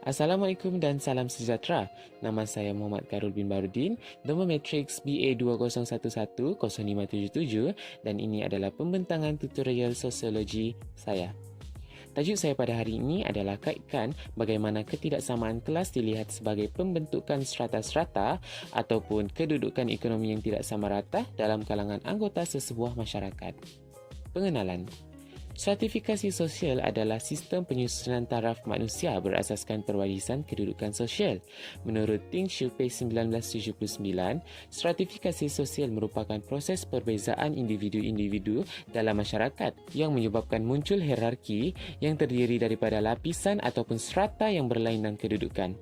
Assalamualaikum dan salam sejahtera. Nama saya Muhammad Karul bin Barudin, nombor matriks BA2011-0577 dan ini adalah pembentangan tutorial sosiologi saya. Tajuk saya pada hari ini adalah kaitkan bagaimana ketidaksamaan kelas dilihat sebagai pembentukan strata-strata ataupun kedudukan ekonomi yang tidak sama rata dalam kalangan anggota sesebuah masyarakat. Pengenalan. Stratifikasi sosial adalah sistem penyusunan taraf manusia berasaskan perwarisan kedudukan sosial. Menurut Ting Siew Pei 1979, stratifikasi sosial merupakan proses perbezaan individu-individu dalam masyarakat yang menyebabkan muncul hierarki yang terdiri daripada lapisan ataupun strata yang berlainan kedudukan.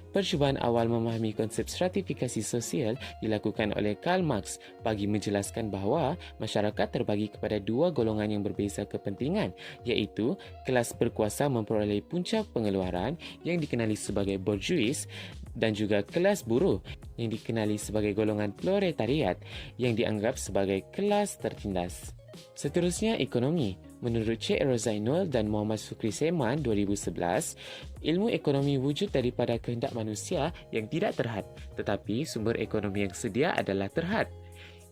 Percubaan awal memahami konsep stratifikasi sosial dilakukan oleh Karl Marx bagi menjelaskan bahawa masyarakat terbagi kepada dua golongan yang berbeza kepentingan, iaitu kelas berkuasa memperoleh punca pengeluaran yang dikenali sebagai bourgeois dan juga kelas buruh yang dikenali sebagai golongan proletariat yang dianggap sebagai kelas tertindas. Seterusnya, ekonomi. Menurut Cik Rozainul dan Muhammad Sukri Seman 2011, ilmu ekonomi wujud daripada kehendak manusia yang tidak terhad, tetapi sumber ekonomi yang sedia adalah terhad.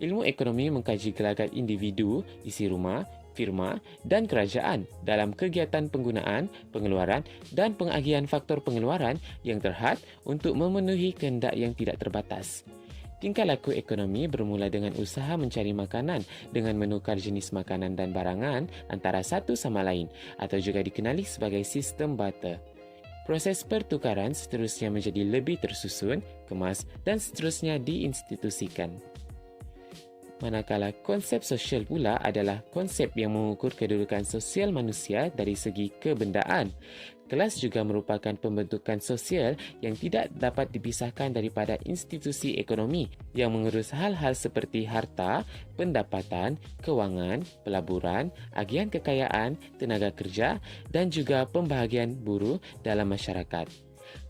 Ilmu ekonomi mengkaji gelagat individu, isi rumah, firma dan kerajaan dalam kegiatan penggunaan, pengeluaran dan pengagihan faktor pengeluaran yang terhad untuk memenuhi kehendak yang tidak terbatas. Tingkah laku ekonomi bermula dengan usaha mencari makanan dengan menukar jenis makanan dan barangan antara satu sama lain atau juga dikenali sebagai sistem barter. Proses pertukaran seterusnya menjadi lebih tersusun, kemas dan seterusnya diinstitusikan. Manakala konsep sosial pula adalah konsep yang mengukur kedudukan sosial manusia dari segi kebendaan. Kelas juga merupakan pembentukan sosial yang tidak dapat dipisahkan daripada institusi ekonomi yang mengurus hal-hal seperti harta, pendapatan, kewangan, pelaburan, agian kekayaan, tenaga kerja dan juga pembahagian buruh dalam masyarakat.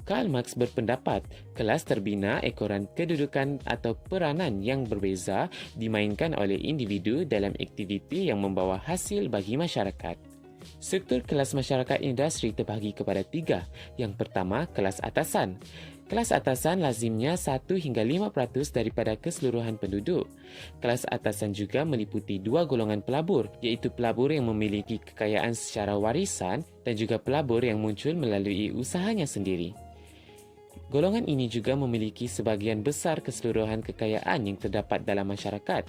Karl Marx berpendapat kelas terbina ekoran kedudukan atau peranan yang berbeza dimainkan oleh individu dalam aktiviti yang membawa hasil bagi masyarakat. Struktur kelas masyarakat industri terbahagi kepada tiga. Yang pertama, kelas atasan. Kelas atasan lazimnya 1 hingga 5% daripada keseluruhan penduduk. Kelas atasan juga meliputi dua golongan pelabur, iaitu pelabur yang memiliki kekayaan secara warisan dan juga pelabur yang muncul melalui usahanya sendiri. Golongan ini juga memiliki sebahagian besar keseluruhan kekayaan yang terdapat dalam masyarakat.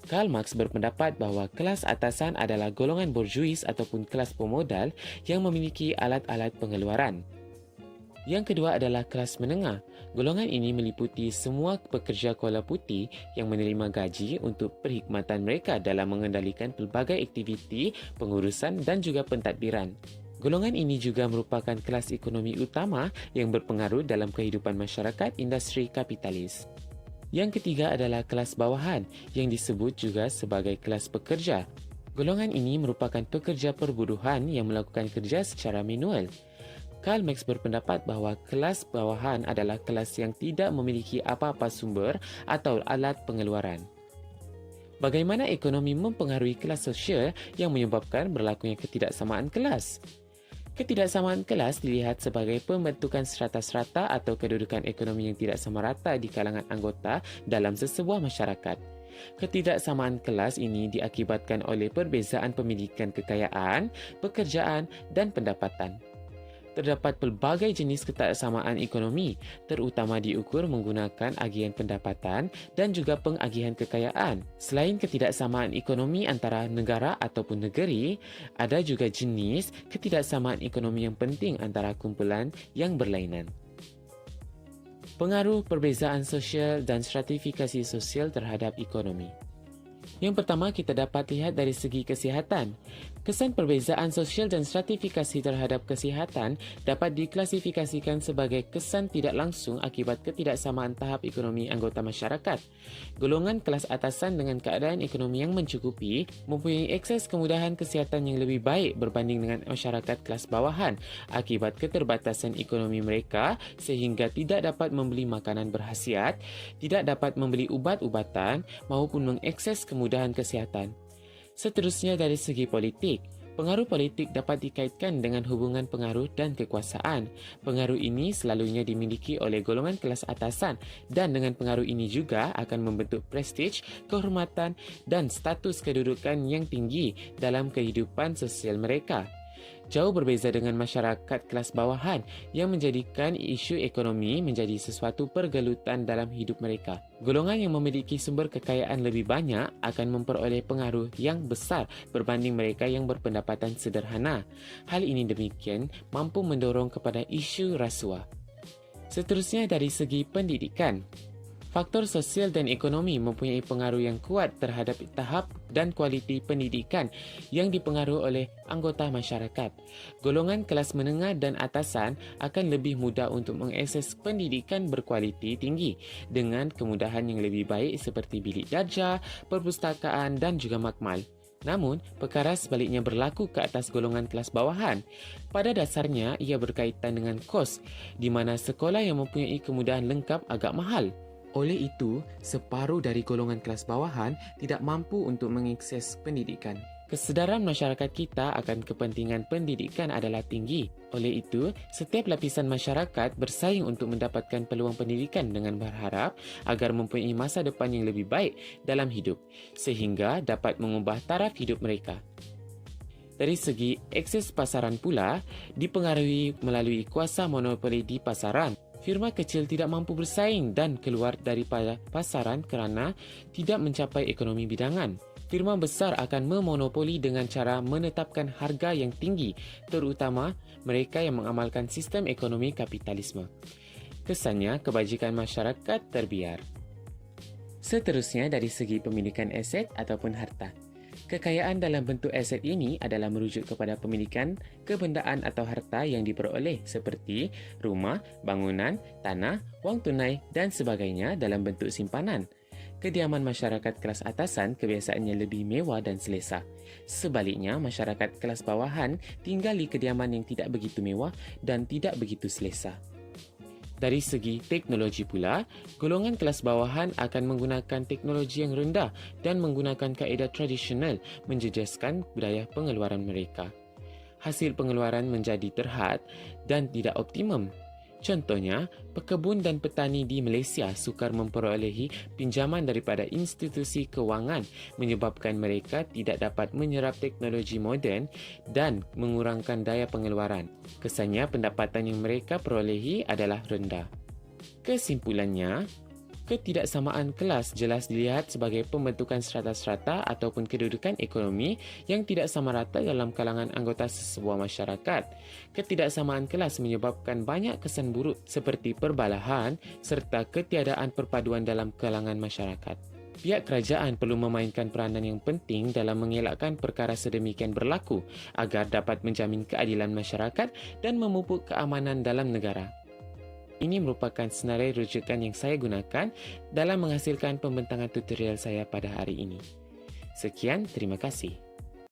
Karl Marx berpendapat bahawa kelas atasan adalah golongan bourgeois ataupun kelas pemodal yang memiliki alat-alat pengeluaran. Yang kedua adalah kelas menengah. Golongan ini meliputi semua pekerja kuala putih yang menerima gaji untuk perkhidmatan mereka dalam mengendalikan pelbagai aktiviti, pengurusan dan juga pentadbiran. Golongan ini juga merupakan kelas ekonomi utama yang berpengaruh dalam kehidupan masyarakat industri kapitalis. Yang ketiga adalah kelas bawahan yang disebut juga sebagai kelas pekerja. Golongan ini merupakan pekerja perburuhan yang melakukan kerja secara manual. Karl Marx berpendapat bahawa kelas bawahan adalah kelas yang tidak memiliki apa-apa sumber atau alat pengeluaran. Bagaimana ekonomi mempengaruhi kelas sosial yang menyebabkan berlakunya ketidaksamaan kelas? Ketidaksamaan kelas dilihat sebagai pembentukan strata-strata atau kedudukan ekonomi yang tidak sama rata di kalangan anggota dalam sesebuah masyarakat. Ketidaksamaan kelas ini diakibatkan oleh perbezaan pemilikan kekayaan, pekerjaan dan pendapatan. Terdapat pelbagai jenis ketidaksamaan ekonomi, terutama diukur menggunakan agian pendapatan dan juga pengagihan kekayaan. Selain ketidaksamaan ekonomi antara negara ataupun negeri, ada juga jenis ketidaksamaan ekonomi yang penting antara kumpulan yang berlainan. Pengaruh perbezaan sosial dan stratifikasi sosial terhadap ekonomi. Yang pertama, kita dapat lihat dari segi kesihatan. Kesan perbezaan sosial dan stratifikasi terhadap kesihatan dapat diklasifikasikan sebagai kesan tidak langsung akibat ketidaksamaan tahap ekonomi anggota masyarakat. Golongan kelas atasan dengan keadaan ekonomi yang mencukupi mempunyai akses kemudahan kesihatan yang lebih baik berbanding dengan masyarakat kelas bawahan akibat keterbatasan ekonomi mereka sehingga tidak dapat membeli makanan berkhasiat, tidak dapat membeli ubat-ubatan maupun mengakses kemudahan kesihatan. Seterusnya dari segi politik, Pengaruh politik dapat dikaitkan dengan hubungan pengaruh dan kekuasaan. Pengaruh ini selalunya dimiliki oleh golongan kelas atasan dan dengan pengaruh ini juga akan membentuk prestij, kehormatan dan status kedudukan yang tinggi dalam kehidupan sosial mereka. Jauh berbeza dengan masyarakat kelas bawahan yang menjadikan isu ekonomi menjadi sesuatu pergelutan dalam hidup mereka. Golongan yang memiliki sumber kekayaan lebih banyak akan memperoleh pengaruh yang besar berbanding mereka yang berpendapatan sederhana. Hal ini demikian mampu mendorong kepada isu rasuah. Seterusnya dari segi pendidikan. Faktor sosial dan ekonomi mempunyai pengaruh yang kuat terhadap tahap dan kualiti pendidikan yang dipengaruhi oleh anggota masyarakat. Golongan kelas menengah dan atasan akan lebih mudah untuk mengakses pendidikan berkualiti tinggi dengan kemudahan yang lebih baik seperti bilik darjah, perpustakaan dan juga makmal. Namun, perkara sebaliknya berlaku ke atas golongan kelas bawahan. Pada dasarnya, ia berkaitan dengan kos, di mana sekolah yang mempunyai kemudahan lengkap agak mahal. Oleh itu, separuh dari golongan kelas bawahan tidak mampu untuk mengakses pendidikan. Kesedaran masyarakat kita akan kepentingan pendidikan adalah tinggi. Oleh itu, setiap lapisan masyarakat bersaing untuk mendapatkan peluang pendidikan dengan berharap agar mempunyai masa depan yang lebih baik dalam hidup, sehingga dapat mengubah taraf hidup mereka. Dari segi akses pasaran pula, dipengaruhi melalui kuasa monopoli di pasaran. Firma kecil tidak mampu bersaing dan keluar daripada pasaran kerana tidak mencapai ekonomi bidangan. Firma besar akan memonopoli dengan cara menetapkan harga yang tinggi, terutama mereka yang mengamalkan sistem ekonomi kapitalisme. Kesannya, kebajikan masyarakat terbiar. Seterusnya dari segi pemilikan aset ataupun harta. Kekayaan dalam bentuk aset ini adalah merujuk kepada pemilikan kebendaan atau harta yang diperoleh seperti rumah, bangunan, tanah, wang tunai dan sebagainya dalam bentuk simpanan. Kediaman masyarakat kelas atasan kebiasaannya lebih mewah dan selesa. Sebaliknya, masyarakat kelas bawahan tinggal di kediaman yang tidak begitu mewah dan tidak begitu selesa. Dari segi teknologi pula, golongan kelas bawahan akan menggunakan teknologi yang rendah dan menggunakan kaedah tradisional menjejaskan budaya pengeluaran mereka. Hasil pengeluaran menjadi terhad dan tidak optimum. Contohnya, pekebun dan petani di Malaysia sukar memperolehi pinjaman daripada institusi kewangan menyebabkan mereka tidak dapat menyerap teknologi moden dan mengurangkan daya pengeluaran. Kesannya, pendapatan yang mereka perolehi adalah rendah. Kesimpulannya, ketidaksamaan kelas jelas dilihat sebagai pembentukan strata-strata ataupun kedudukan ekonomi yang tidak sama rata dalam kalangan anggota sesebuah masyarakat. Ketidaksamaan kelas menyebabkan banyak kesan buruk seperti perbalahan serta ketiadaan perpaduan dalam kalangan masyarakat. Pihak kerajaan perlu memainkan peranan yang penting dalam mengelakkan perkara sedemikian berlaku agar dapat menjamin keadilan masyarakat dan memupuk keamanan dalam negara. Ini merupakan senarai rujukan yang saya gunakan dalam menghasilkan pembentangan tutorial saya pada hari ini. Sekian, terima kasih.